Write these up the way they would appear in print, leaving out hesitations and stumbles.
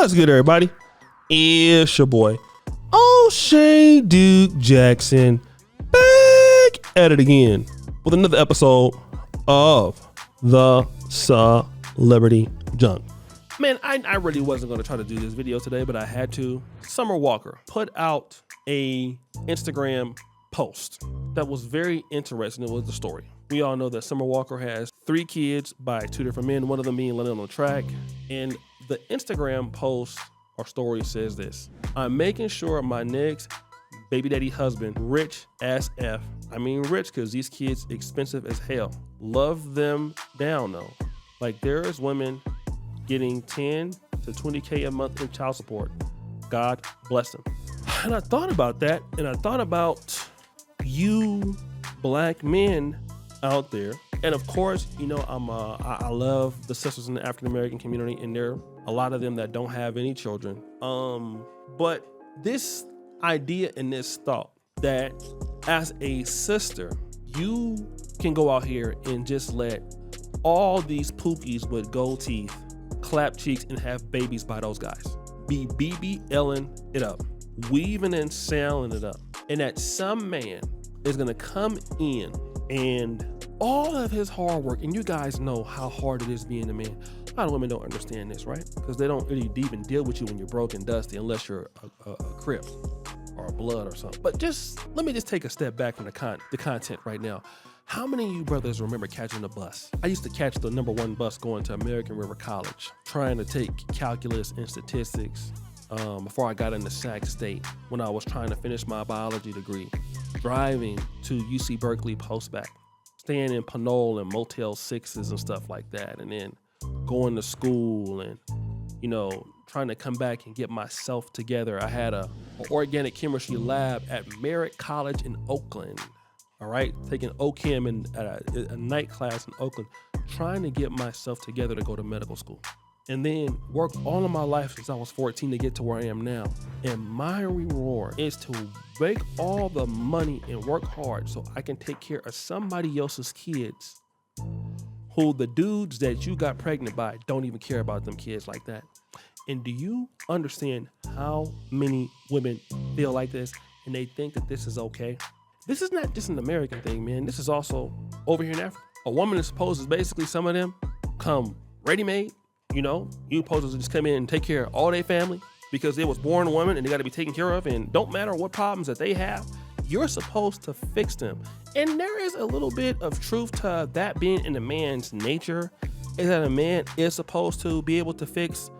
What's good, everybody? It's your boy, O'Shea Duke Jackson, back at it again with another episode of the Celebrity Junk. Man, I really wasn't going to try to do this video today, but I had to. Summer Walker put out a Instagram post that was very interesting. It was the story. We all know that Summer Walker has 3 kids by 2 different men, one of them being Lennon on the track. And the Instagram post or story says this: I'm making sure my next baby daddy husband, rich as F. I mean rich because these kids expensive as hell. Love them down though. Like there's women getting 10 to 20K a month in child support. God bless them. And I thought about that, and I thought about you black men out there. And of course, you know, I love the sisters in the African American community, and there are a lot of them that don't have any children. But this idea and this thought that as a sister, you can go out here and just let all these pookies with gold teeth clap cheeks and have babies by those guys. Be BBLing it up, weaving and sailing it up. And that some man is gonna come in and all of his hard work, and you guys know how hard it is being a man. A lot of women don't understand this, right? Because they don't really even deal with you when you're broke and dusty unless you're a Crip or a Blood or something. But let me take a step back from the content right now. How many of you brothers remember catching the bus? I used to catch the #1 bus going to American River College, trying to take calculus and statistics before I got into Sac State when I was trying to finish my biology degree, driving to UC Berkeley post-bac, staying in Pinole and Motel 6s and stuff like that, and then going to school and, you know, trying to come back and get myself together. I had an organic chemistry lab at Merritt College in Oakland. All right, taking OChem in a night class in Oakland, trying to get myself together to go to medical school. And then worked all of my life since I was 14 to get to where I am now. And my reward is to make all the money and work hard so I can take care of somebody else's kids who the dudes that you got pregnant by don't even care about them kids like that. And do you understand how many women feel like this and they think that this is okay? This is not just an American thing, man. This is also over here in Africa. A woman is supposed to basically, some of them come ready-made. You know, you supposed to just come in and take care of all their family because they was born a woman and they got to be taken care of, and don't matter what problems that they have, you're supposed to fix them. And there is a little bit of truth to that being in a man's nature, is that a man is supposed to be able to fix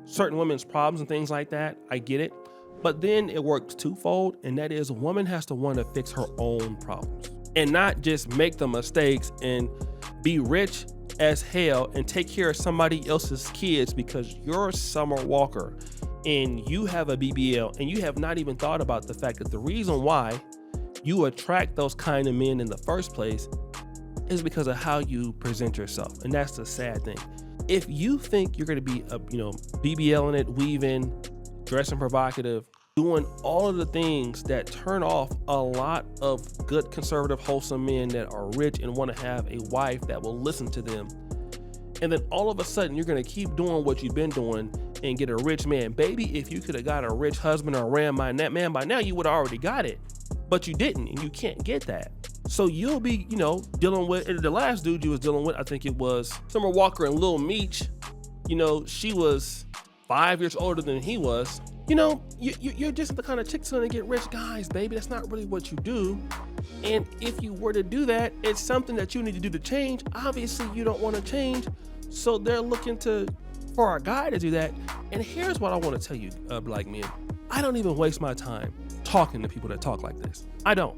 certain women's problems and things like that. I get it. But then it works twofold, and that is a woman has to want to fix her own problems and not just make the mistakes and be rich as hell and take care of somebody else's kids because you're Summer Walker and you have a BBL and you have not even thought about the fact that the reason why you attract those kind of men in the first place is because of how you present yourself. And that's the sad thing. If you think you're going to be BBLing it, weaving, dressing provocative, doing all of the things that turn off a lot of good, conservative, wholesome men that are rich and want to have a wife that will listen to them, and then all of a sudden you're going to keep doing what you've been doing and get a rich man. Baby, if you could have got a rich husband or ran by that man by now, you would have already got it, but you didn't, and you can't get that. So you'll be, dealing with, the last dude you was dealing with, I think it was Summer Walker and Lil Meech. She was 5 years older than he was. You're just the kind of chick that's gonna get rich guys, baby. That's not really what you do. And if you were to do that, it's something that you need to do to change. Obviously, you don't want to change. So they're looking for a guy to do that. And here's what I want to tell you, black men. I don't even waste my time talking to people that talk like this. I don't.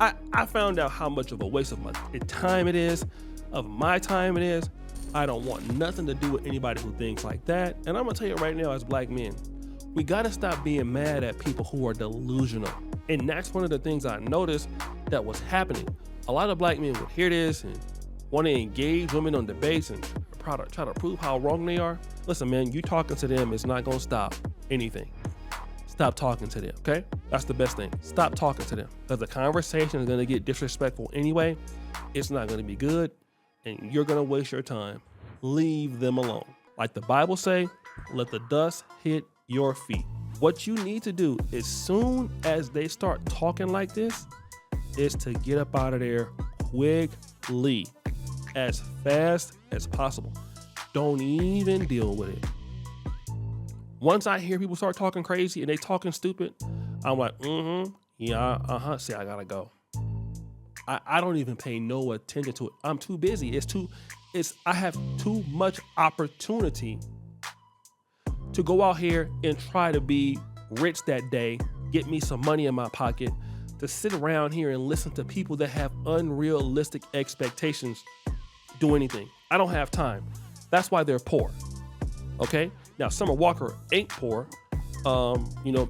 I found out how much of a waste of my time it is, of my time it is. I don't want nothing to do with anybody who thinks like that. And I'm gonna tell you right now, as black men, we gotta stop being mad at people who are delusional. And that's one of the things I noticed that was happening. A lot of black men would hear this and want to engage women on debates and try to prove how wrong they are. Listen, man, you talking to them is not gonna stop anything. Stop talking to them, okay? That's the best thing. Stop talking to them, because the conversation is gonna get disrespectful anyway. It's not gonna be good, and you're gonna waste your time. Leave them alone. Like the Bible say, let the dust hit your feet. What you need to do as soon as they start talking like this is to get up out of there quickly, as fast as possible. Don't even deal with it. Once I hear people start talking crazy and they talking stupid, I'm like, yeah, see, I gotta go. I don't even pay no attention to it. I'm too busy. I have too much opportunity to go out here and try to be rich that day, get me some money in my pocket, to sit around here and listen to people that have unrealistic expectations do anything. I don't have time. That's why they're poor. Okay? Now, Summer Walker ain't poor,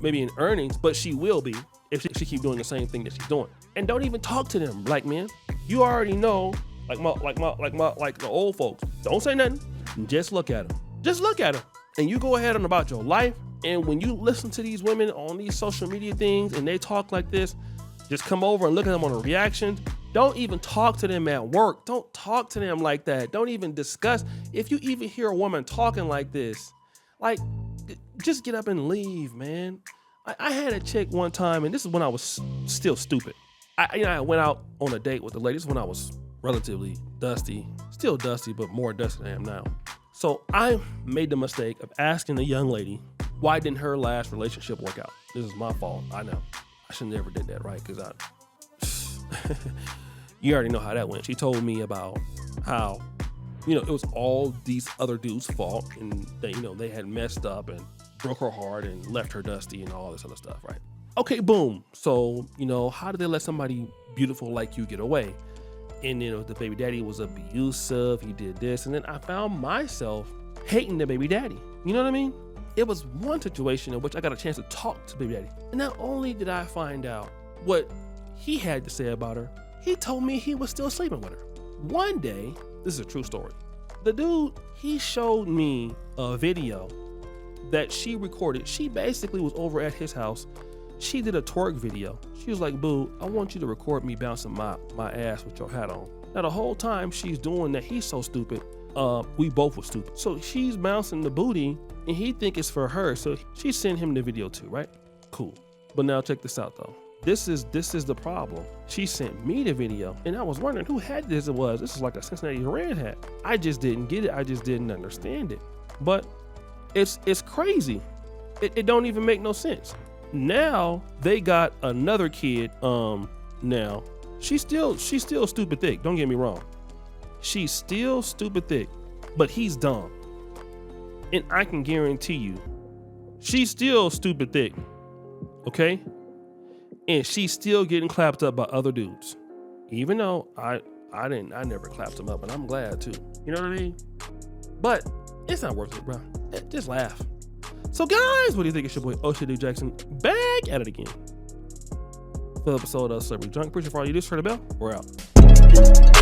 maybe in earnings, but she will be if she keep doing the same thing that she's doing. And don't even talk to them, black men. You already know, like the old folks. Don't say nothing. Just look at them. Just look at them. And you go ahead and about your life. And when you listen to these women on these social media things and they talk like this, just come over and look at them on the reactions. Don't even talk to them at work. Don't talk to them like that. Don't even discuss. If you even hear a woman talking like this, like, just get up and leave, man. I had a chick one time, and this is when I was still stupid. I went out on a date with a lady. This is when I was relatively dusty, still dusty, but more dusty than I am now. So I made the mistake of asking the young lady, why didn't her last relationship work out? This is my fault. I know. I should never did that, right? Because you already know how that went. She told me about how, it was all these other dudes' fault, and they had messed up and broke her heart and left her dusty and all this other stuff, right? Okay, boom. So, how did they let somebody beautiful like you get away? And, the baby daddy was abusive. He did this. And then I found myself hating the baby daddy. You know what I mean? It was one situation in which I got a chance to talk to baby daddy. And not only did I find out what he had to say about her, he told me he was still sleeping with her. One day, this is a true story, the dude, he showed me a video that she recorded. She basically was over at his house. She did a twerk video. She was like, boo, I want you to record me bouncing my ass with your hat on. Now, the whole time she's doing that, he's so stupid. We both were stupid. So she's bouncing the booty and he think it's for her. So she sent him the video too, right? Cool. But now check this out though. This is the problem. She sent me the video and I was wondering who had this. This is like a Cincinnati Red hat. I just didn't get it. I just didn't understand it. But it's crazy. It don't even make no sense. Now they got another kid. Now she's still stupid thick. Don't get me wrong. She's still stupid thick, but he's dumb. And I can guarantee you, she's still stupid thick. Okay? And she's still getting clapped up by other dudes. Even though I never clapped him up, and I'm glad too. You know what I mean? But it's not worth it, bro. Just laugh. So guys, what do you think? It's your boy Duke Jackson back at it again. For the episode of Celebrity Junk. Appreciate for all you do. Turn the bell. We're out.